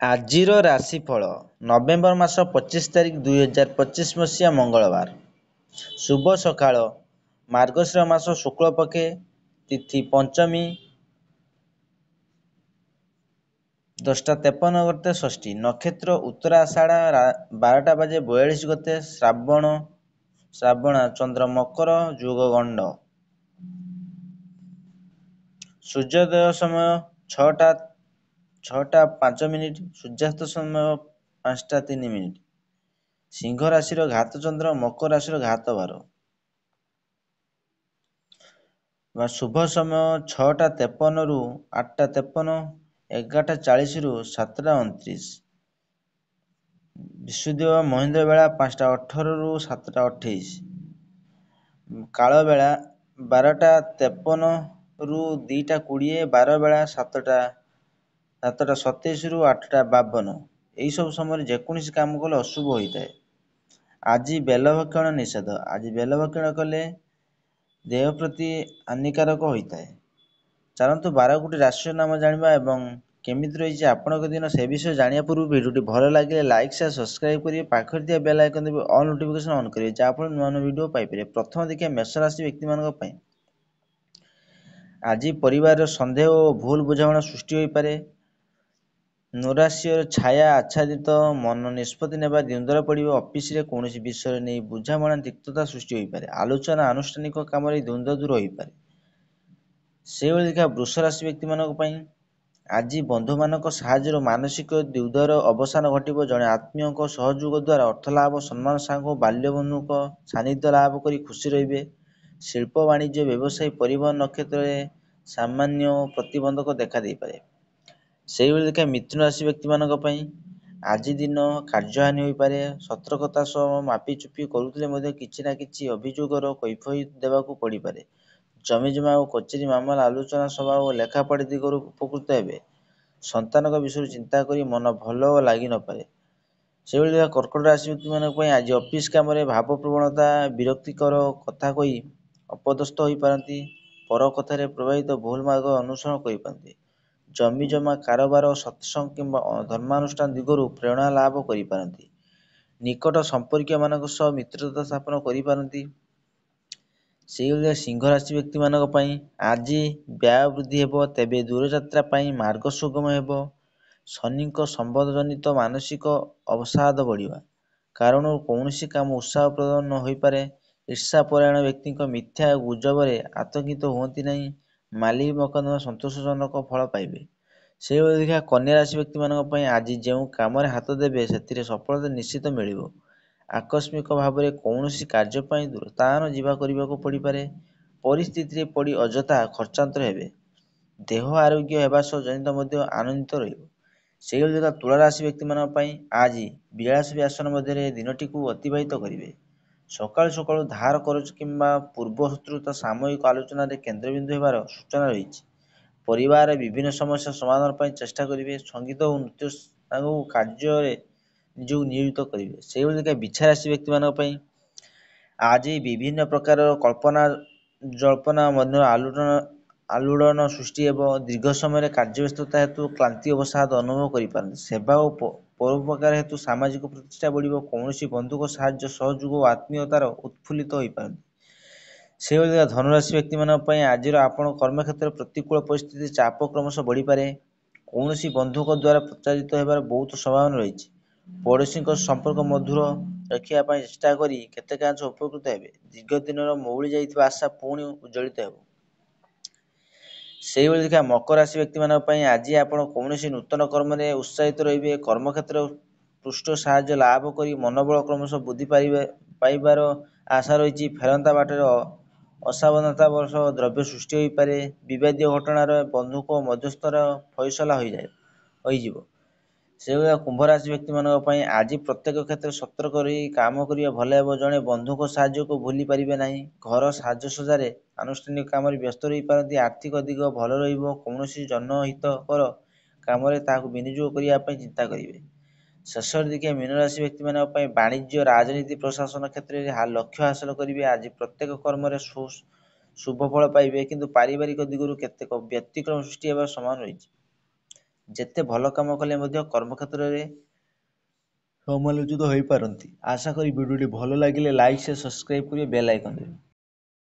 ଆଜିର ରାଶିଫଳ ନଭେମ୍ବର ମାସ 25 ତାରିଖ 2025 ମସିହା ମଙ୍ଗଳବାର। ଶୁଭ ସକାଳ। ମାର୍ଗଶିର ମାସ ଶୁକ୍ଳପକ୍ଷେ ତିଥି ପଞ୍ଚମୀ 10ଟା 53 ଗତେ ଷଷ୍ଠୀ। ନକ୍ଷତ୍ର ଉତ୍ତରାଷାଢ଼ 12ଟା ବାଜେ 42 ଗତେ ଶ୍ରାବଣା। ଚନ୍ଦ୍ର ମକର ଯୋଗ ଗଣ୍ଡ। ସୂର୍ଯ୍ୟୋଦୟ ସମୟ 6ଟା 5 ମିନିଟ୍। ସୂର୍ଯ୍ୟାସ୍ତ ସମୟ 5ଟା 3 ମିନିଟ୍। ସିଂହ ରାଶିର ଘାତ ଚନ୍ଦ୍ର, ମକର ରାଶିର ଘାତ ବାର। ଶୁଭ ସମୟ 6ଟା 53 ରୁ 8ଟା 53, 11ଟା 40 ରୁ 7ଟା 29। ବିଶୁଦ୍ଧ ମହେନ୍ଦ୍ର ବେଳା 5ଟା 18 ରୁ 7ଟା 28। କାଳ ବେଳା 12ଟା 53 ରୁ 2ଟା 20, ବାର ବେଳା 7ଟା 27 ରୁ 8ଟା 52। ଏହିସବୁ ସମୟରେ ଯେକୌଣସି କାମ କଲେ ଅଶୁଭ ହୋଇଥାଏ। ଆଜି ବେଲଭକ୍ଷଣ ନିଷେଧ। ଆଜି ବେଲଭକ୍ଷଣ କଲେ ଦେହ ପ୍ରତି ହାନିକାରକ ହୋଇଥାଏ। ଚାଲନ୍ତୁ 12ଗୋଟି ରାଶିର ନାମ ଜାଣିବା ଏବଂ କେମିତି ରହିଛି ଆପଣଙ୍କ ଦିନ ସେ ବିଷୟରେ ଜାଣିବା ପୂର୍ବରୁ ଭିଡ଼ିଓଟି ଭଲ ଲାଗିଲେ ଲାଇକ୍ ସେୟାର ସବସ୍କ୍ରାଇବ୍ କରିବେ। ପାଖରେ ଥିବା ବେଲ୍ ଆଇକନ୍ ଦେବେ ଅଲ୍ ନୋଟିଫିକେସନ୍ ଅନ୍ କରିବେ, ଯାହାଫଳରେ ନୂଆ ନୂଆ ଭିଡ଼ିଓ ପାଇପାରିବେ। ପ୍ରଥମେ ଦେଖିବା ମେଷ ରାଶି ବ୍ୟକ୍ତିମାନଙ୍କ ପାଇଁ। ଆଜି ପରିବାରର ସନ୍ଦେହ ଓ ଭୁଲ ବୁଝାମଣା ସୃଷ୍ଟି ହୋଇପାରେ। ନୈରାଶ୍ୟର ଛାୟା ଆଚ୍ଛାଦିତ ମନ ନିଷ୍ପତ୍ତି ନେବା ଦ୍ୱନ୍ଦ୍ୱରେ ପଡ଼ିବ। ଅଫିସରେ କୌଣସି ବିଷୟ ନେଇ ବୁଝାମଣା ତିକ୍ତତା ସୃଷ୍ଟି ହୋଇପାରେ। ଆଲୋଚନା ଆନୁଷ୍ଠାନିକ କାମରେ ଦ୍ୱନ୍ଦ୍ୱ ଦୂର ହୋଇପାରେ। ସେହିଭଳି ଦେଖିବା ବୃଷ ରାଶି ବ୍ୟକ୍ତିମାନଙ୍କ ପାଇଁ। ଆଜି ବନ୍ଧୁମାନଙ୍କ ସାହାଯ୍ୟରୁ ମାନସିକ ଦ୍ୱନ୍ଦ୍ୱର ଅବସାନ ଘଟିବ। ଜଣେ ଆତ୍ମୀୟଙ୍କ ସହଯୋଗ ଦ୍ୱାରା ଅର୍ଥଲାଭ, ସମ୍ମାନ ସାଙ୍ଗ ବାଲ୍ୟବନ୍ଧୁଙ୍କ ସାନ୍ନିଧ୍ୟ ଲାଭ କରି ଖୁସି ରହିବେ। ଶିଳ୍ପ, ବାଣିଜ୍ୟ, ବ୍ୟବସାୟୀ, ପରିବହନ ନକ୍ଷତ୍ରରେ ସାମାନ୍ୟ ପ୍ରତିବନ୍ଧକ ଦେଖା ଦେଇପାରେ। ସେହିଭଳି ଦେଖିବା ମିଥୁନ ରାଶି ବ୍ୟକ୍ତିମାନଙ୍କ ପାଇଁ। ଆଜି ଦିନ କାର୍ଯ୍ୟହାନି ହୋଇପାରେ। ସତର୍କତା ସହ ମାପିଚୁପି କରୁଥିଲେ ମଧ୍ୟ କିଛି ନା କିଛି ଅଭିଯୋଗର କୈଫିୟତ ଦେବାକୁ ପଡ଼ିପାରେ। ଜମିଜମା ଓ କଚେରୀ ମାମଲା, ଆଲୋଚନା ସଭା ଓ ଲେଖାପଢ଼ା ଦିଗରୁ ଉପକୃତ ହେବେ। ସନ୍ତାନଙ୍କ ବିଷୟରେ ଚିନ୍ତା କରି ମନ ଭଲ ଲାଗି ନପାରେ। ସେହିଭଳି ଦେଖିବା କର୍କଟ ରାଶି ବ୍ୟକ୍ତିମାନଙ୍କ ପାଇଁ। ଆଜି ଅଫିସ କାମରେ ଭାବପ୍ରବଣତା, ବିରକ୍ତିକର କଥା କହି ଅପଦସ୍ଥ ହୋଇପାରନ୍ତି। ପର କଥାରେ ପ୍ରଭାବିତ ଭୁଲ ମାର୍ଗ ଅନୁସରଣ କରିପାରନ୍ତି। ଜମିଜମା କାରବାର, ସତ୍ସଙ୍ଗ କିମ୍ବା ଧର୍ମାନୁଷ୍ଠାନ ଦିଗରୁ ପ୍ରେରଣା ଲାଭ କରିପାରନ୍ତି। ନିକଟ ସମ୍ପର୍କୀୟମାନଙ୍କ ସହ ମିତ୍ରତା ସ୍ଥାପନ କରିପାରନ୍ତି। ସେହିଭଳି ସିଂହ ରାଶି ବ୍ୟକ୍ତିମାନଙ୍କ ପାଇଁ। ଆଜି ବ୍ୟୟ ବୃଦ୍ଧି ହେବ, ତେବେ ଦୂରଯାତ୍ରା ପାଇଁ ମାର୍ଗ ସୁଗମ ହେବ। ଶନିଙ୍କ ସମ୍ବନ୍ଧଜନିତ ମାନସିକ ଅବସାଦ ବଢ଼ିବା କାରଣରୁ କୌଣସି କାମ ଉତ୍ସାହପ୍ରଦ ନ ହୋଇପାରେ। ଈର୍ଷାପରାୟଣ ବ୍ୟକ୍ତିଙ୍କ ମିଥ୍ୟା ଓ ଗୁଜବରେ ଆତଙ୍କିତ ହୁଅନ୍ତି ନାହିଁ। ମାଲି ମକଦ୍ଦମା ସନ୍ତୋଷଜନକ ଫଳ ପାଇବେ। ସେହିଭଳି ଦେଖିବା କନ୍ୟା ରାଶି ବ୍ୟକ୍ତିମାନଙ୍କ ପାଇଁ। ଆଜି ଯେଉଁ କାମରେ ହାତ ଦେବେ ସେଥିରେ ସଫଳତା ନିଶ୍ଚିତ ମିଳିବ। ଆକସ୍ମିକ ଭାବରେ କୌଣସି କାର୍ଯ୍ୟ ପାଇଁ ଦୂରସ୍ଥାନ ଯିବା କରିବାକୁ ପଡ଼ିପାରେ। ପରିସ୍ଥିତିରେ ପଡ଼ି ଅଯଥା ଖର୍ଚ୍ଚାନ୍ତର ହେବେ। ଦେହ ଆରୋଗ୍ୟ ହେବା ସହ ଜନିତ ମଧ୍ୟ ଆନନ୍ଦିତ ରହିବ। ସେହିଭଳି ଦେଖିବା ତୁଳା ରାଶି ବ୍ୟକ୍ତିମାନଙ୍କ ପାଇଁ। ଆଜି ବିଳାସ ବ୍ୟାସନ ମଧ୍ୟରେ ଦିନଟିକୁ ଅତିବାହିତ କରିବେ। ସକାଳୁ ସକାଳୁ ଧାର କରଜ କିମ୍ବା ପୂର୍ବ ଶତ୍ରୁତା ସାମୟିକ ଆଲୋଚନାରେ କେନ୍ଦ୍ରବିନ୍ଦୁ ହେବାର ସୂଚନା ରହିଛି। ପରିବାରରେ ବିଭିନ୍ନ ସମସ୍ୟା ସମାଧାନ ପାଇଁ ଚେଷ୍ଟା କରିବେ। ସଙ୍ଗୀତ ଓ ନୃତ୍ୟ ସାଙ୍ଗକୁ କାର୍ଯ୍ୟରେ ନିଜକୁ ନିୟୋଜିତ କରିବେ। ସେହିଭଳି ଦେଖିବା ବିଛା ରାଶି ବ୍ୟକ୍ତିମାନଙ୍କ ପାଇଁ। ଆଜି ବିଭିନ୍ନ ପ୍ରକାରର କଳ୍ପନା ଜଳ୍ପନା ମଧ୍ୟ ଆଲୋଡ଼ନ ସୃଷ୍ଟି ହେବ। ଦୀର୍ଘ ସମୟରେ କାର୍ଯ୍ୟବ୍ୟସ୍ତତା ହେତୁ କ୍ଳାନ୍ତି ଅବସାଦ ଅନୁଭବ କରିପାରନ୍ତି। ସେବା ଓ ପରୋପକାର ହେତୁ ସାମାଜିକ ପ୍ରତିଷ୍ଠା ବଢ଼ିବ। କୌଣସି ବନ୍ଧୁଙ୍କ ସାହାଯ୍ୟ ସହଯୋଗ ଓ ଆତ୍ମୀୟତାର ଉତ୍ଫୁଲ୍ଲିତ ହୋଇପାରନ୍ତି। ସେହିଭଳି ଦେଖିବା ଧନୁରାଶି ବ୍ୟକ୍ତିମାନଙ୍କ ପାଇଁ। ଆଜିର ଆପଣଙ୍କ କର୍ମକ୍ଷେତ୍ରରେ ପ୍ରତିକୂଳ ପରିସ୍ଥିତି ଚାପ କ୍ରମଶଃ ବଢ଼ିପାରେ। କୌଣସି ବନ୍ଧୁଙ୍କ ଦ୍ୱାରା ପ୍ରତାରିତ ହେବାର ବହୁତ ସମ୍ଭାବନା ରହିଛି। ପଡ଼ୋଶୀଙ୍କ ସମ୍ପର୍କ ମଧୁର ରଖିବା ପାଇଁ ଚେଷ୍ଟା କରି କେତେକାଂଶ ଉପକୃତ ହେବେ। ଦୀର୍ଘ ଦିନର ମଉଳି ଯାଇଥିବା ଆଶା ପୁଣି ଉଜ୍ଜ୍ୱଳିତ ହେବ। ସେହିଭଳି ଦେଖିବା ମକର ରାଶି ବ୍ୟକ୍ତିମାନଙ୍କ ପାଇଁ। ଆଜି ଆପଣ କୌଣସି ନୂତନ କର୍ମରେ ଉତ୍ସାହିତ ରହିବେ। କର୍ମକ୍ଷେତ୍ର ପୃଷ୍ଠ ସାହାଯ୍ୟ ଲାଭ କରି ମନୋବଳ କ୍ରମଶଃ ବୃଦ୍ଧି ପାଇବାର ଆଶା ରହିଛି। ଫେରନ୍ତା ବାଟରେ ଅସାବଧାନତାବଶତଃ ଦ୍ରବ୍ୟ ସୃଷ୍ଟି ହୋଇପାରେ। ବିବାଦୀୟ ଘଟଣାର ବନ୍ଧୁଙ୍କ ମଧ୍ୟସ୍ଥର ଫଇସଲା ହୋଇଯିବ। ସେହିଭଳି କୁମ୍ଭ ରାଶି ବ୍ୟକ୍ତିମାନଙ୍କ ପାଇଁ। ଆଜି ପ୍ରତ୍ୟେକ କ୍ଷେତ୍ରରେ ସତର୍କ ରହି କାମ କରିବା ଭଲ ହେବ। ଜଣେ ବନ୍ଧୁଙ୍କ ସାହାଯ୍ୟକୁ ଭୁଲି ପାରିବେ ନାହିଁ। ଘର ସାଜସଜ୍ଜାରେ ଆନୁଷ୍ଠାନିକ କାମରେ ବ୍ୟସ୍ତ ରହିପାରନ୍ତି। ଆର୍ଥିକ ଦିଗ ଭଲ ରହିବ। କୌଣସି ଜନହିତକର କାମରେ ତାହାକୁ ବିନିଯୋଗ କରିବା ପାଇଁ ଚିନ୍ତା କରିବେ। ଶେଷରେ ଦେଖିବା ମୀନ ରାଶି ବ୍ୟକ୍ତିମାନଙ୍କ ପାଇଁ। ବାଣିଜ୍ୟ, ରାଜନୀତି, ପ୍ରଶାସନ କ୍ଷେତ୍ରରେ ଲକ୍ଷ୍ୟ ହାସଲ କରିବେ। ଆଜି ପ୍ରତ୍ୟେକ କର୍ମରେ ଶୁଭ ଫଳ ପାଇବେ, କିନ୍ତୁ ପାରିବାରିକ ଦିଗରୁ କେତେକ ବ୍ୟତିକ୍ରମ ସୃଷ୍ଟି ହେବାର ସମ୍ଭାବନା ରହିଛି। ଯେତେ ଭଲ କାମ କଲେ ମଧ୍ୟ କର୍ମକ୍ଷେତ୍ରରେ ସମାଲୋଚିତ ହୋଇପାରନ୍ତି। ଆଶା କରି ଭିଡ଼ିଓଟି ଭଲ ଲାଗିଲେ ଲାଇକ୍ ସେ ସବସ୍କ୍ରାଇବ୍ କରିବେ ବେଲ୍ ଆଇକନ୍ ଦେବେ।